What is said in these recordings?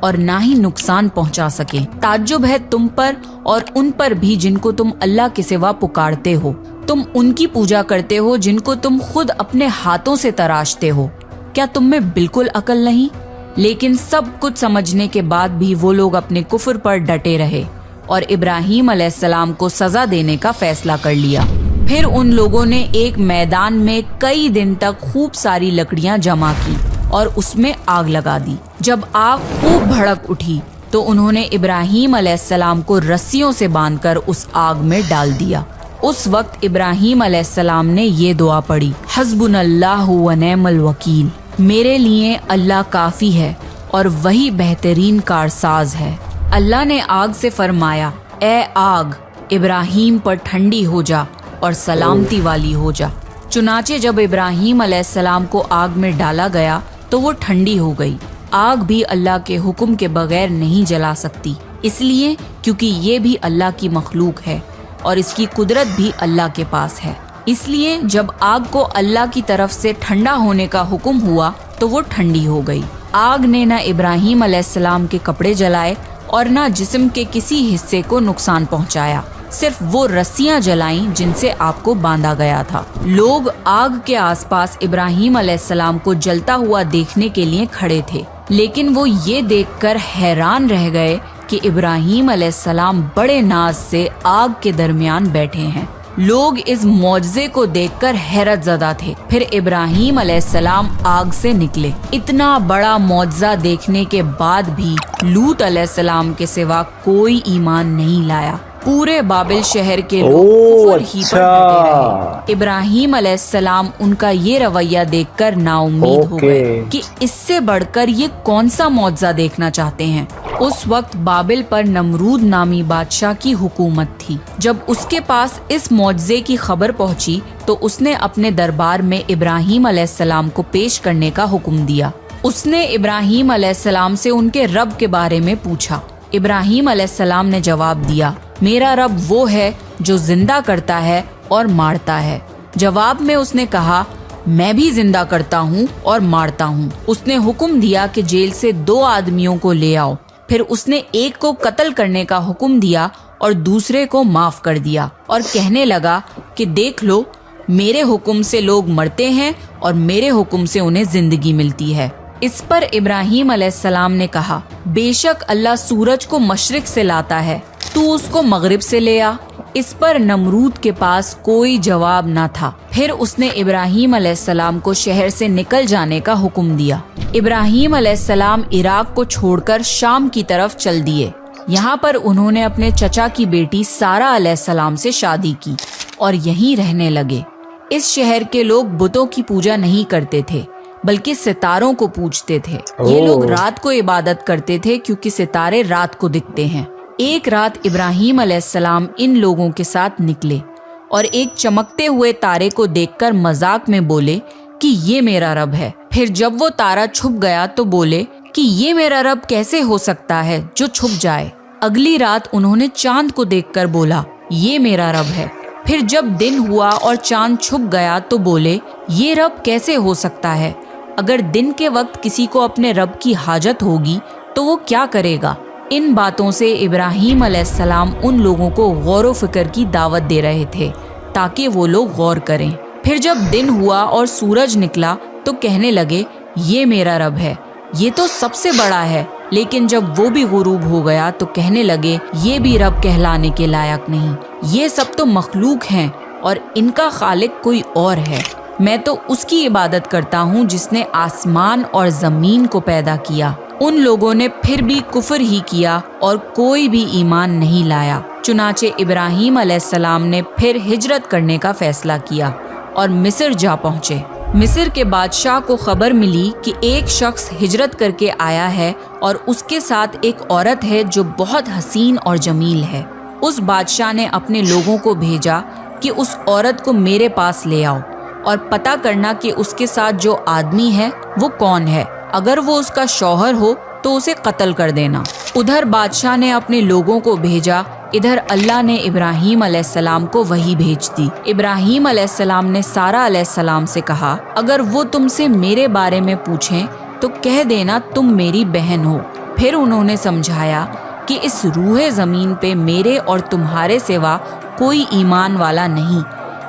اور نہ ہی نقصان پہنچا سکیں۔ تعجب ہے تم پر اور ان پر بھی جن کو تم اللہ کے سوا پکارتے ہو۔ تم ان کی پوجا کرتے ہو جن کو تم خود اپنے ہاتھوں سے تراشتے ہو۔ کیا تم میں بالکل عقل نہیں؟ لیکن سب کچھ سمجھنے کے بعد بھی وہ لوگ اپنے کفر پر ڈٹے رہے اور ابراہیم علیہ السلام کو سزا دینے کا فیصلہ کر لیا۔ پھر ان لوگوں نے ایک میدان میں کئی دن تک خوب ساری لکڑیاں جمع کی اور اس میں آگ لگا دی۔ جب آگ خوب بھڑک اٹھی تو انہوں نے ابراہیم علیہ السلام کو رسیوں سے باندھ کر اس آگ میں ڈال دیا۔ اس وقت ابراہیم علیہ السلام نے یہ دعا پڑھی، حسبنا اللہ و نعم الوکیل، میرے لیے اللہ کافی ہے اور وہی بہترین کارساز ہے۔ اللہ نے آگ سے فرمایا، اے آگ ابراہیم پر ٹھنڈی ہو جا اور سلامتی والی ہو جا۔ چنانچہ جب ابراہیم علیہ السلام کو آگ میں ڈالا گیا تو وہ ٹھنڈی ہو گئی۔ آگ بھی اللہ کے حکم کے بغیر نہیں جلا سکتی، اس لیے کیونکہ یہ بھی اللہ کی مخلوق ہے اور اس کی قدرت بھی اللہ کے پاس ہے۔ اس لیے جب آگ کو اللہ کی طرف سے ٹھنڈا ہونے کا حکم ہوا تو وہ ٹھنڈی ہو گئی۔ آگ نے نہ ابراہیم علیہ السلام کے کپڑے جلائے اور نہ جسم کے کسی حصے کو نقصان پہنچایا، صرف وہ رسیاں جلائیں جن سے آپ کو باندھا گیا تھا۔ لوگ آگ کے آس پاس ابراہیم علیہ السلام کو جلتا ہوا دیکھنے کے لیے کھڑے تھے، لیکن وہ یہ دیکھ کر حیران رہ گئے کہ ابراہیم علیہ السلام بڑے ناز سے آگ کے درمیان بیٹھے ہیں۔ لوگ اس معجزے کو دیکھ کر حیرت زدہ تھے۔ پھر ابراہیم علیہ السلام آگ سے نکلے۔ اتنا بڑا معجزہ دیکھنے کے بعد بھی لوط علیہ السلام کے سوا کوئی ایمان نہیں لایا۔ پورے بابل شہر کے لوگ کفر ہی پر ڈٹے رہے۔ ابراہیم علیہ السلام ان کا یہ رویہ دیکھ کر نا امید ہو گئے کہ اس سے بڑھ کر یہ کون سا معجزہ دیکھنا چاہتے ہیں۔ اس وقت بابل پر نمرود نامی بادشاہ کی حکومت تھی۔ جب اس کے پاس اس معجزے کی خبر پہنچی تو اس نے اپنے دربار میں ابراہیم علیہ السلام کو پیش کرنے کا حکم دیا۔ اس نے ابراہیم علیہ السلام سے ان کے رب کے بارے میں پوچھا۔ ابراہیم علیہ السلام نے جواب دیا، میرا رب وہ ہے جو زندہ کرتا ہے اور مارتا ہے۔ جواب میں اس نے کہا، میں بھی زندہ کرتا ہوں اور مارتا ہوں۔ اس نے حکم دیا کہ جیل سے 2 آدمیوں کو لے آؤ۔ پھر اس نے ایک کو قتل کرنے کا حکم دیا اور دوسرے کو معاف کر دیا اور کہنے لگا کہ دیکھ لو، میرے حکم سے لوگ مرتے ہیں اور میرے حکم سے انہیں زندگی ملتی ہے۔ اس پر ابراہیم علیہ السلام نے کہا، بے شک اللہ سورج کو مشرق سے لاتا ہے، تو اس کو مغرب سے لے آ۔ اس پر نمرود کے پاس کوئی جواب نہ تھا۔ پھر اس نے ابراہیم علیہ السلام کو شہر سے نکل جانے کا حکم دیا۔ ابراہیم علیہ السلام عراق کو چھوڑ کر شام کی طرف چل دیے۔ یہاں پر انہوں نے اپنے چچا کی بیٹی سارہ علیہ السلام سے شادی کی اور یہیں رہنے لگے۔ اس شہر کے لوگ بتوں کی پوجا نہیں کرتے تھے بلکہ ستاروں کو پوجتے تھے۔ یہ لوگ رات کو عبادت کرتے تھے کیونکہ ستارے رات کو دکھتے ہیں۔ ایک رات ابراہیم علیہ السلام ان لوگوں کے ساتھ نکلے اور ایک چمکتے ہوئے تارے کو دیکھ کر مذاق میں بولے کہ یہ میرا رب ہے۔ پھر جب وہ تارا چھپ گیا تو بولے کہ یہ میرا رب کیسے ہو سکتا ہے جو چھپ جائے۔ اگلی رات انہوں نے چاند کو دیکھ کر بولا، یہ میرا رب ہے۔ پھر جب دن ہوا اور چاند چھپ گیا تو بولے، یہ رب کیسے ہو سکتا ہے؟ اگر دن کے وقت کسی کو اپنے رب کی حاجت ہوگی تو وہ کیا کرے گا؟ ان باتوں سے ابراہیم علیہ السلام ان لوگوں کو غور و فکر کی دعوت دے رہے تھے تاکہ وہ لوگ غور کریں۔ پھر جب دن ہوا اور سورج نکلا تو کہنے لگے، یہ میرا رب ہے، یہ تو سب سے بڑا ہے۔ لیکن جب وہ بھی غروب ہو گیا تو کہنے لگے، یہ بھی رب کہلانے کے لائق نہیں، یہ سب تو مخلوق ہیں اور ان کا خالق کوئی اور ہے۔ میں تو اس کی عبادت کرتا ہوں جس نے آسمان اور زمین کو پیدا کیا۔ ان لوگوں نے پھر بھی کفر ہی کیا اور کوئی بھی ایمان نہیں لایا۔ چنانچہ ابراہیم علیہ السلام نے پھر ہجرت کرنے کا فیصلہ کیا اور مصر جا پہنچے۔ مصر کے بادشاہ کو خبر ملی کہ ایک شخص ہجرت کر کے آیا ہے اور اس کے ساتھ ایک عورت ہے جو بہت حسین اور جمیل ہے۔ اس بادشاہ نے اپنے لوگوں کو بھیجا کہ اس عورت کو میرے پاس لے آؤ اور پتہ کرنا کہ اس کے ساتھ جو آدمی ہے وہ کون ہے۔ اگر وہ اس کا شوہر ہو تو اسے قتل کر دینا۔ ادھر بادشاہ نے اپنے لوگوں کو بھیجا، ادھر اللہ نے ابراہیم علیہ السلام کو وحی بھیج دی۔ ابراہیم علیہ السلام نے سارہ علیہ السلام سے کہا، اگر وہ تم سے میرے بارے میں پوچھیں تو کہہ دینا تم میری بہن ہو۔ پھر انہوں نے سمجھایا کہ اس روح زمین پہ میرے اور تمہارے سوا کوئی ایمان والا نہیں،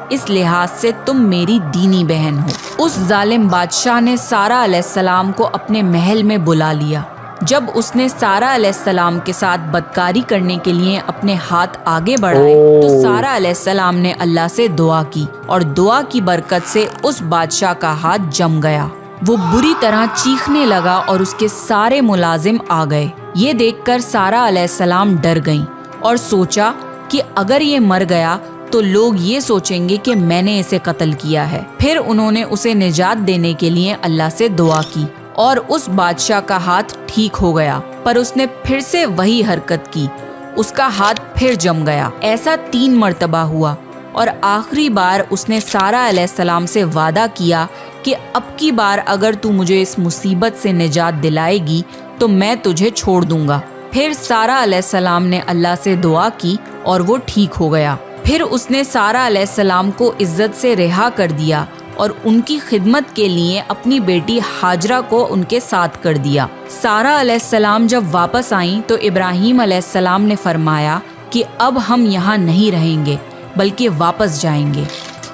اس لحاظ سے تم میری دینی بہن ہو۔ اس ظالم بادشاہ نے سارہ علیہ السلام کو اپنے محل میں بلا لیا۔ جب اس نے سارہ علیہ السلام کے ساتھ بدکاری کرنے کے لیے اپنے ہاتھ آگے بڑھائے تو سارہ علیہ السلام نے اللہ سے دعا کی، اور دعا کی برکت سے اس بادشاہ کا ہاتھ جم گیا۔ وہ بری طرح چیخنے لگا اور اس کے سارے ملازم آ گئے۔ یہ دیکھ کر سارہ علیہ السلام ڈر گئیں اور سوچا کہ اگر یہ مر گیا تو لوگ یہ سوچیں گے کہ میں نے اسے قتل کیا ہے۔ پھر انہوں نے اسے نجات دینے کے لیے اللہ سے دعا کی اور اس بادشاہ کا ہاتھ ٹھیک ہو گیا، پر اس نے پھر سے وہی حرکت کی، اس کا ہاتھ پھر جم گیا۔ ایسا 3 مرتبہ ہوا، اور آخری بار اس نے سارہ علیہ السلام سے وعدہ کیا کہ اب کی بار اگر تو مجھے اس مصیبت سے نجات دلائے گی تو میں تجھے چھوڑ دوں گا۔ پھر سارہ علیہ السلام نے اللہ سے دعا کی اور وہ ٹھیک ہو گیا۔ پھر اس نے سارہ علیہ السلام کو عزت سے رہا کر دیا اور ان کی خدمت کے لیے اپنی بیٹی ہاجرہ کو ان کے ساتھ کر دیا۔ سارہ علیہ السلام جب واپس آئیں تو ابراہیم علیہ السلام نے فرمایا کہ اب ہم یہاں نہیں رہیں گے بلکہ واپس جائیں گے۔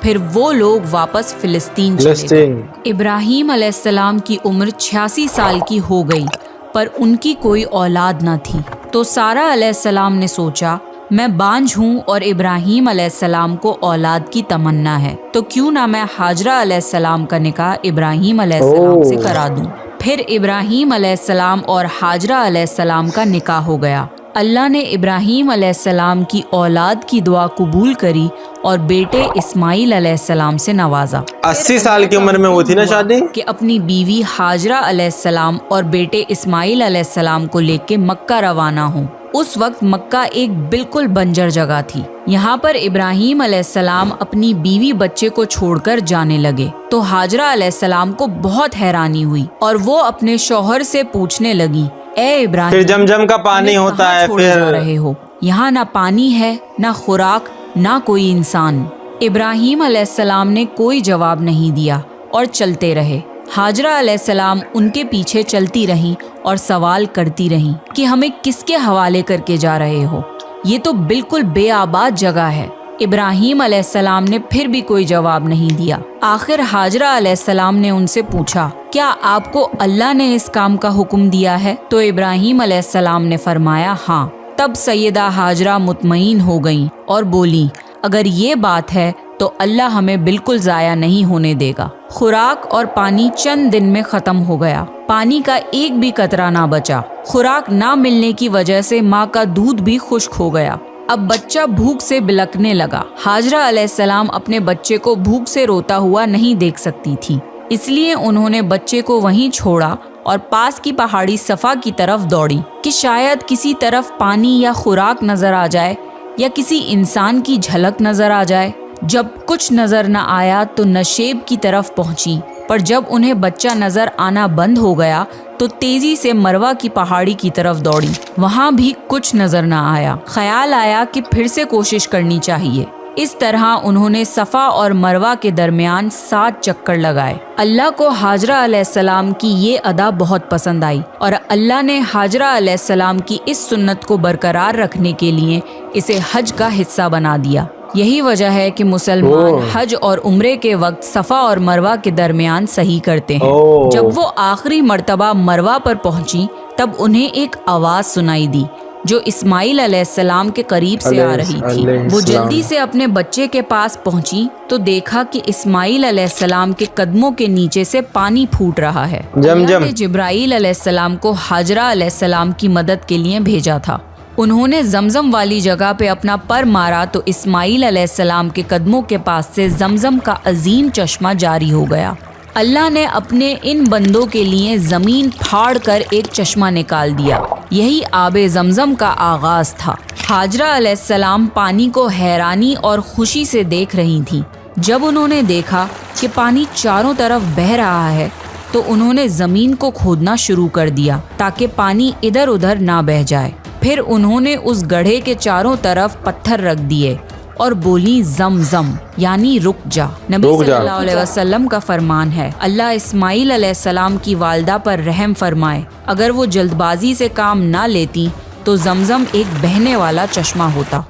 پھر وہ لوگ واپس فلسطین چلے گئے۔ ابراہیم علیہ السلام کی عمر 86 سال کی ہو گئی، پر ان کی کوئی اولاد نہ تھی۔ تو سارہ علیہ السلام نے سوچا میں بانجھ ہوں اور ابراہیم علیہ السلام کو اولاد کی تمنا ہے، تو کیوں نہ میں ہاجرہ علیہ السلام کا نکاح ابراہیم علیہ السلام سے کرا دوں۔ پھر ابراہیم علیہ السلام اور ہاجرہ علیہ السلام کا نکاح ہو گیا۔ اللہ نے ابراہیم علیہ السلام کی اولاد کی دعا قبول کری اور بیٹے اسماعیل علیہ السلام سے نوازا۔ 80 سال کی عمر میں ہوتی نا شادی؟ کہ اپنی بیوی ہاجرہ علیہ السلام اور بیٹے اسماعیل علیہ السلام کو لے کے مکہ روانہ ہوں۔ اس وقت مکہ ایک بالکل بنجر جگہ تھی۔ یہاں پر ابراہیم علیہ السلام اپنی بیوی بچے کو چھوڑ کر جانے لگے تو ہاجرہ علیہ السلام کو بہت حیرانی ہوئی اور وہ اپنے شوہر سے پوچھنے لگی، اے ابراہیم، پھر جم کا پانی ہوتا ہے، پھر جا رہے ہو؟ یہاں نہ پانی ہے، نہ خوراک، نہ کوئی انسان۔ ابراہیم علیہ السلام نے کوئی جواب نہیں دیا اور چلتے رہے۔ ہاجرہ علیہ السلام ان کے پیچھے چلتی رہیں اور سوال کرتی رہیں کہ ہمیں کس کے حوالے کر کے جا رہے ہو؟ یہ تو بالکل بے آباد جگہ ہے۔ ابراہیم علیہ السلام نے پھر بھی کوئی جواب نہیں دیا۔ آخر ہاجرہ علیہ السلام نے ان سے پوچھا، کیا آپ کو اللہ نے اس کام کا حکم دیا ہے؟ تو ابراہیم علیہ السلام نے فرمایا ہاں۔ تب سیدہ ہاجرہ مطمئن ہو گئیں اور بولی، اگر یہ بات ہے تو اللہ ہمیں بالکل ضائع نہیں ہونے دے گا۔ خوراک اور پانی چند دن میں ختم ہو گیا۔ پانی کا ایک بھی قطرہ نہ بچا۔ خوراک نہ ملنے کی وجہ سے ماں کا دودھ بھی خشک ہو گیا۔ اب بچہ بھوک سے بلکنے لگا۔ ہاجرہ علیہ السلام اپنے بچے کو بھوک سے روتا ہوا نہیں دیکھ سکتی تھی، اس لیے انہوں نے بچے کو وہیں چھوڑا اور پاس کی پہاڑی صفا کی طرف دوڑی کہ شاید کسی طرف پانی یا خوراک نظر آ جائے یا کسی انسان کی جھلک نظر آ جائے۔ جب کچھ نظر نہ آیا تو نشیب کی طرف پہنچی، پر جب انہیں بچہ نظر آنا بند ہو گیا تو تیزی سے مروہ کی پہاڑی کی طرف دوڑی۔ وہاں بھی کچھ نظر نہ آیا۔ خیال آیا کہ پھر سے کوشش کرنی چاہیے۔ اس طرح انہوں نے صفا اور مروہ کے درمیان 7 چکر لگائے۔ اللہ کو ہاجرہ علیہ السلام کی یہ ادا بہت پسند آئی اور اللہ نے ہاجرہ علیہ السلام کی اس سنت کو برقرار رکھنے کے لیے اسے حج کا حصہ بنا دیا۔ یہی وجہ ہے کہ مسلمان حج اور عمرے کے وقت صفا اور مروہ کے درمیان صحیح کرتے ہیں۔ جب وہ آخری مرتبہ مروہ پر پہنچی تب انہیں ایک آواز سنائی دی جو اسماعیل علیہ السلام کے قریب سے آ رہی تھی۔ وہ جلدی سے اپنے بچے کے پاس پہنچی تو دیکھا کہ اسماعیل علیہ السلام کے قدموں کے نیچے سے پانی پھوٹ رہا ہے۔ اللہ نے جبرائیل علیہ السلام کو ہاجرہ علیہ السلام کی مدد کے لیے بھیجا تھا۔ انہوں نے زمزم والی جگہ پہ اپنا پر مارا تو اسماعیل علیہ السلام کے قدموں کے پاس سے زمزم کا عظیم چشمہ جاری ہو گیا۔ اللہ نے اپنے ان بندوں کے لیے زمین پھاڑ کر ایک چشمہ نکال دیا۔ یہی آب زمزم کا آغاز تھا۔ ہاجرہ علیہ السلام پانی کو حیرانی اور خوشی سے دیکھ رہی تھیں۔ جب انہوں نے دیکھا کہ پانی چاروں طرف بہہ رہا ہے تو انہوں نے زمین کو کھودنا شروع کر دیا تاکہ پانی ادھر ادھر نہ بہہ جائے۔ پھر انہوں نے اس گڑھے کے چاروں طرف پتھر رکھ دیے اور بولی زم زم یعنی رک جا۔ نبی صلی اللہ علیہ وسلم کا فرمان ہے اللہ اسماعیل علیہ السلام کی والدہ پر رحم فرمائے، اگر وہ جلد بازی سے کام نہ لیتی تو زمزم ایک بہنے والا چشمہ ہوتا۔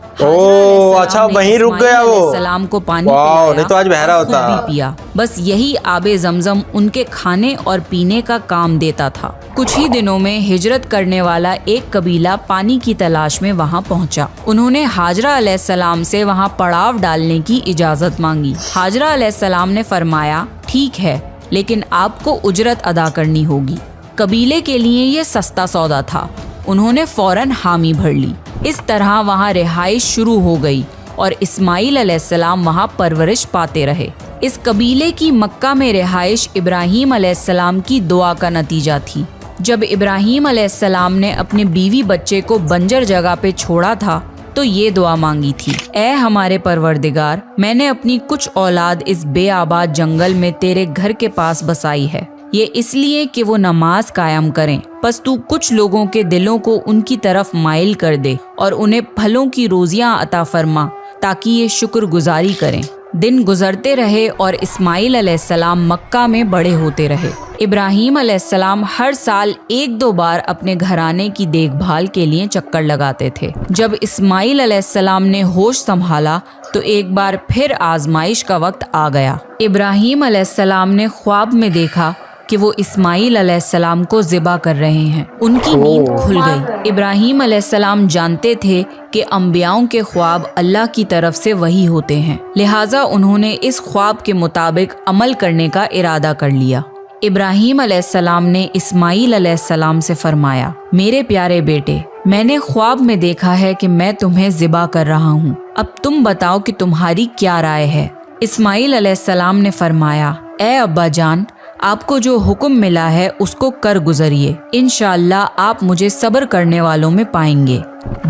اچھا وہیں رک گیا وہ، السلام کو پانی نہیں تو آج بہرا ہوتا، خود بھی پیا۔ بس یہی آب زمزم ان کے کھانے اور پینے کا کام دیتا تھا۔ کچھ ہی دنوں میں ہجرت کرنے والا ایک قبیلہ پانی کی تلاش میں وہاں پہنچا۔ انہوں نے ہاجرہ علیہ السلام سے وہاں پڑاؤ ڈالنے کی اجازت مانگی۔ ہاجرہ علیہ السلام نے فرمایا ٹھیک ہے، لیکن آپ کو اجرت ادا کرنی ہوگی۔ قبیلے کے لیے یہ سستا سودا تھا، انہوں نے فوراً حامی بھر لی۔ اس طرح وہاں رہائش شروع ہو گئی اور اسماعیل علیہ السلام وہاں پرورش پاتے رہے۔ اس قبیلے کی مکہ میں رہائش ابراہیم علیہ السلام کی دعا کا نتیجہ تھی۔ جب ابراہیم علیہ السلام نے اپنے بیوی بچے کو بنجر جگہ پہ چھوڑا تھا تو یہ دعا مانگی تھی، اے ہمارے پروردگار، میں نے اپنی کچھ اولاد اس بے آباد جنگل میں تیرے گھر کے پاس بسائی ہے، یہ اس لیے کہ وہ نماز قائم کریں، پس تو کچھ لوگوں کے دلوں کو ان کی طرف مائل کر دے اور انہیں پھلوں کی روزیاں عطا فرما تاکہ یہ شکر گزاری کریں۔ دن گزرتے رہے اور اسماعیل علیہ السلام مکہ میں بڑے ہوتے رہے۔ ابراہیم علیہ السلام ہر سال 1-2 بار اپنے گھرانے کی دیکھ بھال کے لیے چکر لگاتے تھے۔ جب اسماعیل علیہ السلام نے ہوش سنبھالا تو ایک بار پھر آزمائش کا وقت آ گیا۔ ابراہیم علیہ السلام نے خواب میں دیکھا کہ وہ اسماعیل علیہ السلام کو ذبح کر رہے ہیں۔ ان کی نیند کھل گئی۔ ابراہیم علیہ السلام جانتے تھے کہ انبیاؤں کے خواب اللہ کی طرف سے وحی ہوتے ہیں، لہٰذا انہوں نے اس خواب کے مطابق عمل کرنے کا ارادہ کر لیا۔ ابراہیم علیہ السلام نے اسماعیل علیہ السلام سے فرمایا، میرے پیارے بیٹے، میں نے خواب میں دیکھا ہے کہ میں تمہیں ذبح کر رہا ہوں، اب تم بتاؤ کہ تمہاری کیا رائے ہے؟ اسماعیل علیہ السلام نے فرمایا، اے ابا جان، آپ کو جو حکم ملا ہے اس کو کر گزریے، انشاءاللہ آپ مجھے صبر کرنے والوں میں پائیں گے۔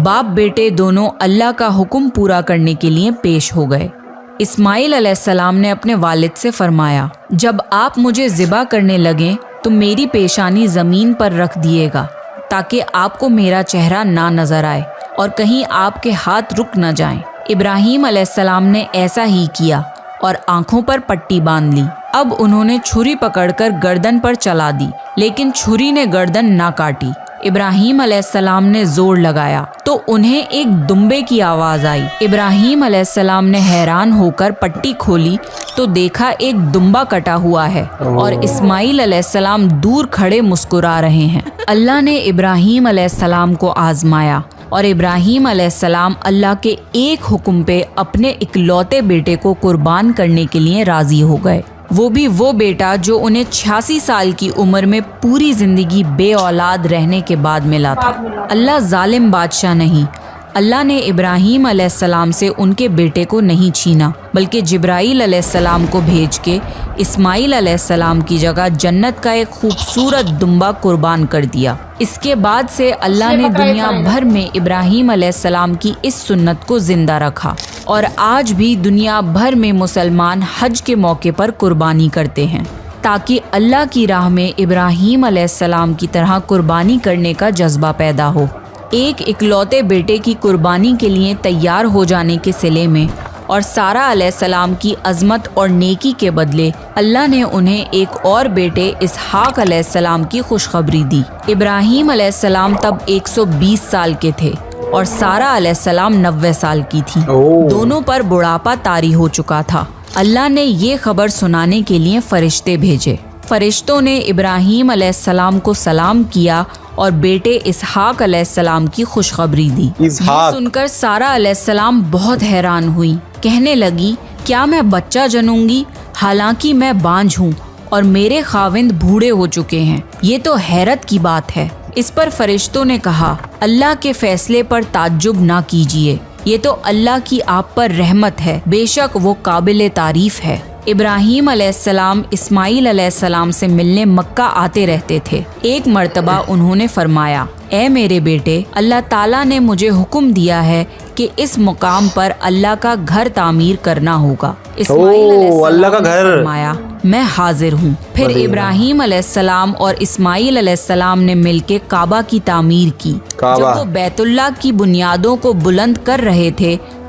باپ بیٹے دونوں اللہ کا حکم پورا کرنے کے لیے پیش ہو گئے۔ اسماعیل علیہ السلام نے اپنے والد سے فرمایا، جب آپ مجھے ذبح کرنے لگیں تو میری پیشانی زمین پر رکھ دیے گا تاکہ آپ کو میرا چہرہ نہ نظر آئے اور کہیں آپ کے ہاتھ رک نہ جائیں۔ ابراہیم علیہ السلام نے ایسا ہی کیا اور آنکھوں پر پٹی باندھ لی۔ اب انہوں نے چھری پکڑ کر گردن پر چلا دی، لیکن چھری نے گردن نہ کاٹی۔ ابراہیم علیہ السلام نے زور لگایا تو انہیں ایک دمبے کی آواز آئی۔ ابراہیم علیہ السلام نے حیران ہو کر پٹی کھولی تو دیکھا ایک دمبا کٹا ہوا ہے اور اسماعیل علیہ السلام دور کھڑے مسکرا رہے ہیں۔ اللہ نے ابراہیم علیہ السلام کو آزمایا اور ابراہیم علیہ السلام اللہ کے ایک حکم پہ اپنے اکلوتے بیٹے کو قربان کرنے کے لیے راضی ہو گئے، وہ بھی وہ بیٹا جو انہیں 86 سال کی عمر میں پوری زندگی بے اولاد رہنے کے بعد ملا تھا۔ اللہ ظالم بادشاہ نہیں، اللہ نے ابراہیم علیہ السلام سے ان کے بیٹے کو نہیں چھینا، بلکہ جبرائیل علیہ السلام کو بھیج کے اسماعیل علیہ السلام کی جگہ جنت کا ایک خوبصورت دمبا قربان کر دیا۔ اس کے بعد سے اللہ نے دنیا بھر میں ابراہیم علیہ السلام کی اس سنت کو زندہ رکھا، اور آج بھی دنیا بھر میں مسلمان حج کے موقع پر قربانی کرتے ہیں تاکہ اللہ کی راہ میں ابراہیم علیہ السلام کی طرح قربانی کرنے کا جذبہ پیدا ہو۔ ایک اکلوتے بیٹے کی قربانی کے لیے تیار ہو جانے کے صلے میں اور سارہ علیہ السلام کی عظمت اور نیکی کے بدلے اللہ نے انہیں ایک اور بیٹے اسحاق علیہ السلام کی خوشخبری دی۔ ابراہیم علیہ السلام تب 120 سال کے تھے اور سارہ علیہ السلام 90 سال کی تھی۔ دونوں پر بڑھاپا طاری ہو چکا تھا۔ اللہ نے یہ خبر سنانے کے لیے فرشتے بھیجے۔ فرشتوں نے ابراہیم علیہ السلام کو سلام کیا اور بیٹے اسحاق علیہ السلام کی خوشخبری دی۔ یہ سن کر سارہ علیہ السلام بہت حیران ہوئی، کہنے لگی، کیا میں بچہ جنوں گی؟ حالانکہ میں بانجھ ہوں اور میرے خاوند بوڑھے ہو چکے ہیں، یہ تو حیرت کی بات ہے۔ اس پر فرشتوں نے کہا، اللہ کے فیصلے پر تعجب نہ کیجیے، یہ تو اللہ کی آپ پر رحمت ہے، بے شک وہ قابل تعریف ہے۔ ابراہیم علیہ السلام اسماعیل علیہ السلام سے ملنے مکہ آتے رہتے تھے۔ ایک مرتبہ انہوں نے فرمایا، اے میرے بیٹے، اللہ تعالیٰ نے مجھے حکم دیا ہے کہ اس مقام پر اللہ کا گھر تعمیر کرنا ہوگا۔ اسماعیل علیہ السلام نے فرمایا، میں حاضر ہوں۔ پھر ابراہیم علیہ السلام اور اسماعیل علیہ السلام نے مل کے کعبہ کی تعمیر کی۔ جب وہ بیت اللہ کی بنیادوں کو بلند کر رہے تھے